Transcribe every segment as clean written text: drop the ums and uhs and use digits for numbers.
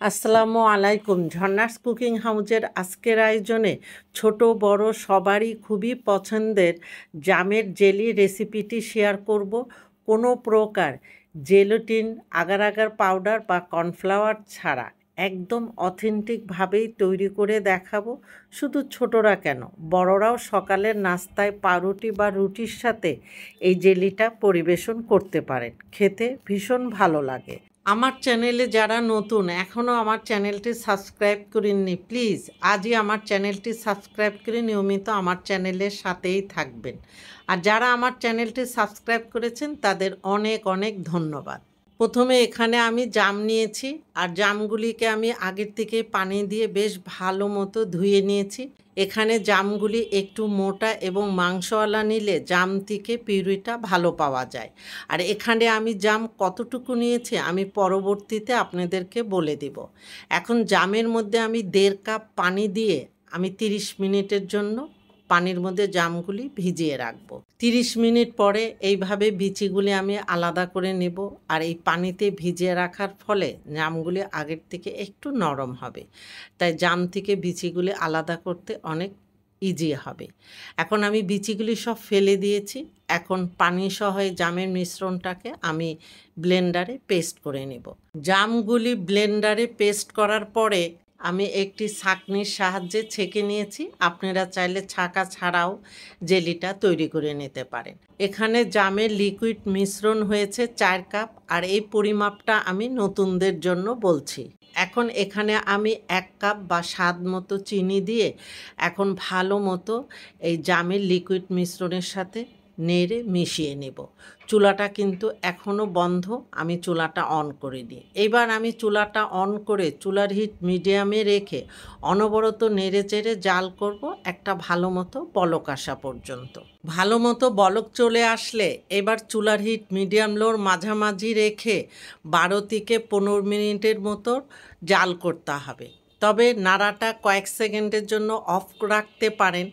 আসসালামু আলাইকুম। ঝর্ণাস কুকিং হাউজের আজকের আয়োজনে ছোট বড় সবারই খুবই পছন্দের জামের জেলি রেসিপিটি শেয়ার করব। কোনো প্রকার জেলাটিন আগার আগার পাউডার বা কর্নফ্লাওয়ার ছাড়া একদম অথেন্টিকভাবেই তৈরি করে দেখাবো। শুধু ছোটরা কেন, বড়রাও সকালের নাস্তায় পাউরুটি বা রুটির সাথে এই জেলিটা পরিবেশন করতে পারেন। খেতে ভীষণ ভালো লাগে। আমার চ্যানেলে যারা নতুন এখনও আমার চ্যানেলটি সাবস্ক্রাইব করেননি, প্লিজ আজই আমার চ্যানেলটি সাবস্ক্রাইব করে নিয়মিত আমার চ্যানেলের সাথেই থাকবেন। আর যারা আমার চ্যানেলটি সাবস্ক্রাইব করেছেন তাদের অনেক অনেক ধন্যবাদ। প্রথমে এখানে আমি জাম নিয়েছি, আর জামগুলিকে আমি আগের থেকে পানি দিয়ে বেশ ভালো মতো ধুয়ে নিয়েছি। এখানে জামগুলি একটু মোটা এবং মাংসওয়ালা নিলে জাম থেকে পিউরিটা ভালো পাওয়া যায়। আর এখানে আমি জাম কতটুকু নিয়েছি আমি পরবর্তীতে আপনাদেরকে বলে দেব। এখন জামের মধ্যে আমি 1.5 কাপ পানি দিয়ে আমি 30 মিনিটের জন্য পানির মধ্যে জামগুলি ভিজিয়ে রাখবো। 30 মিনিট পরে এইভাবে বিচিগুলি আমি আলাদা করে নেব। আর এই পানিতে ভিজিয়ে রাখার ফলে জামগুলি আগের থেকে একটু নরম হবে, তাই জাম থেকে বিচিগুলি আলাদা করতে অনেক ইজি হবে। এখন আমি বিচিগুলি সব ফেলে দিয়েছি। এখন পানি সহ জামের মিশ্রণটাকে আমি ব্লেন্ডারে পেস্ট করে নেব। জামগুলি ব্লেন্ডারে পেস্ট করার পরে আমি একটি ছাঁকনির সাহায্যে ছেঁকে নিয়েছি। আপনারা চাইলে ছাঁকা ছাড়াও জেলিটা তৈরি করে নিতে পারেন। এখানে জামের লিকুইড মিশ্রণ হয়েছে 4 কাপ, আর এই পরিমাপটা আমি নতুনদের জন্য বলছি। এখন এখানে আমি 1 কাপ বা স্বাদ মতো চিনি দিয়ে এখন ভালো মতো এই জামের লিকুইড মিশ্রণের সাথে নেড়ে মিশিয়ে নেব। চুলাটা কিন্তু এখনও বন্ধ, আমি চুলাটা অন করিনি। এবার আমি চুলাটা অন করে চুলার হিট মিডিয়ামে রেখে অনবরত নেড়ে চেড়ে জাল করব একটা ভালো মতো বলক আসা পর্যন্ত। ভালো মতো বলক চলে আসলে এবার চুলার হিট মিডিয়াম লোর মাঝামাঝি রেখে 12 থেকে 15 মিনিটের মতো জাল করতে হবে। তবে নাড়াটা কয়েক সেকেন্ডের জন্য অফ রাখতে পারেন,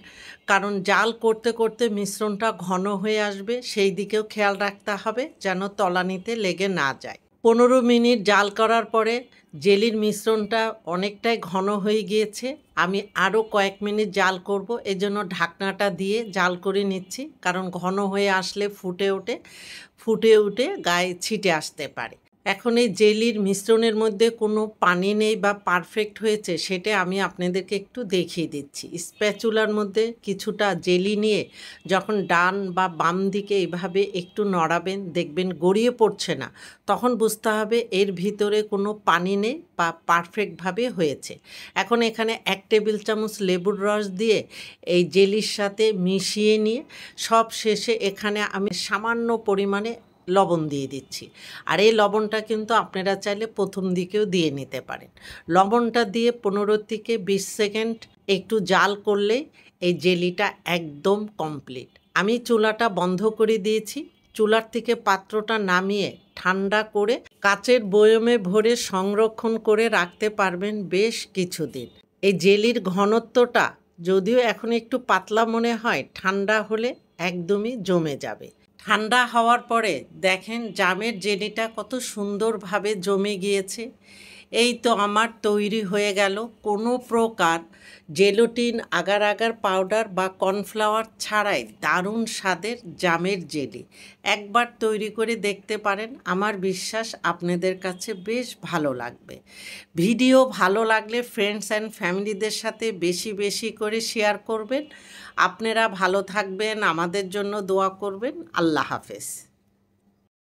কারণ জাল করতে করতে মিশ্রণটা ঘন হয়ে আসবে, সেই দিকেও খেয়াল রাখতে হবে যেন তলানিতে লেগে না যায়। 15 মিনিট জাল করার পরে জেলির মিশ্রণটা অনেকটাই ঘন হয়ে গিয়েছে। আমি আরও কয়েক মিনিট জাল করব, এজন্য ঢাকনাটা দিয়ে জাল করে নিচ্ছি, কারণ ঘন হয়ে আসলে ফুটে উঠে গায়ে ছিটে আসতে পারে। এখন এই জেলির মিশ্রণের মধ্যে কোনো পানি নেই বা পারফেক্ট হয়েছে সেটা আমি আপনাদেরকে একটু দেখিয়ে দিচ্ছি। স্প্যাচুলার মধ্যে কিছুটা জেলি নিয়ে যখন ডান বা বাম দিকে এভাবে একটু নড়াবেন, দেখবেন গড়িয়ে পড়ছে না, তখন বুঝতে হবে এর ভিতরে কোনো পানি নেই বা পারফেক্টভাবে হয়েছে। এখন এখানে 1 টেবিল চামচ লেবুর রস দিয়ে এই জেলির সাথে মিশিয়ে নিয়ে সব শেষে এখানে আমি সামান্য পরিমাণে লবণ দিয়ে দিচ্ছি। আর এই লবণটা কিন্তু আপনারা চাইলে প্রথম দিকেও দিয়ে নিতে পারেন। লবণটা দিয়ে 15 থেকে 20 সেকেন্ড একটু জাল করলেই এই জেলিটা একদম কমপ্লিট। আমি চুলাটা বন্ধ করে দিয়েছি। চুলার থেকে পাত্রটা নামিয়ে ঠান্ডা করে কাচের বয়মে ভরে সংরক্ষণ করে রাখতে পারবেন বেশ কিছুদিন। এই জেলির ঘনত্বটা যদিও এখন একটু পাতলা মনে হয়, ঠান্ডা হলে একদমই জমে যাবে। ঠান্ডা হওয়ার পরে দেখেন জামের জেলিটা কত সুন্দরভাবে জমে গিয়েছে। এই তো আমার তৈরি হয়ে গেল কোনো প্রকার জেলাটিন আগার আগার পাউডার বা কর্নফ্লাওয়ার ছাড়াই দারুণ স্বাদের জামের জেলি। একবার তৈরি করে দেখতে পারেন, আমার বিশ্বাস আপনাদের কাছে বেশ ভালো লাগবে। ভিডিও ভালো লাগলে ফ্রেন্ডস অ্যান্ড ফ্যামিলিদের সাথে বেশি বেশি করে শেয়ার করবেন। আপনারা ভালো থাকবেন, আমাদের জন্য দোয়া করবেন। আল্লাহ হাফেজ।